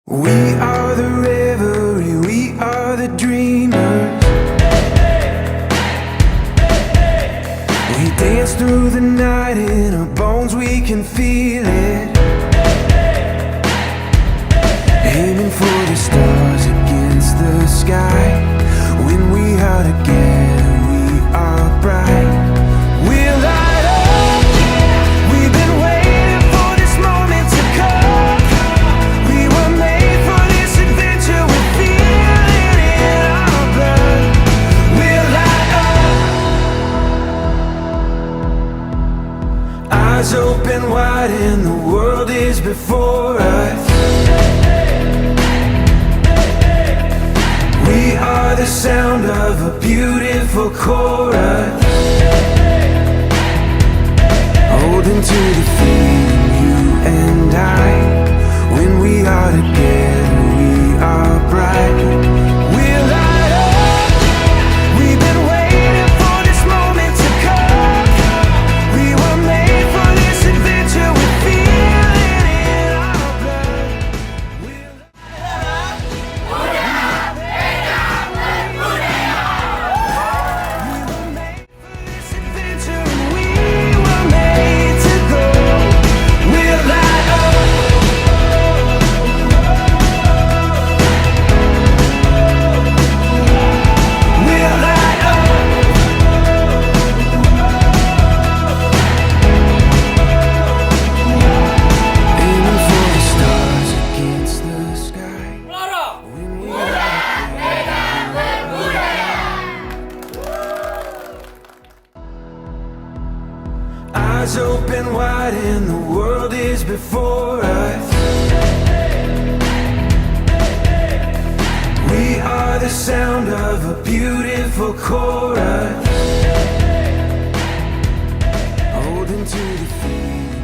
We are the revelry, we are the dreamers. We dance through the night, in our bones we can feel it. Aiming for the stars against the sky. When we are together, we are bright. We're light up. We've been waiting for this moment to come. We were made for this adventure. We feel it in our blood. We're light up. Eyes open wide and the world is before us. We are the sound of a beautiful chorus, holding to the feeling, you and I. When we are together, we are bright. We're light up. We've been waiting for this moment to come. We were made for this adventure. We feel it in our blood. We're eyes open wide and the world is before us. We are the sound of a beautiful chorus, holding to the feeling.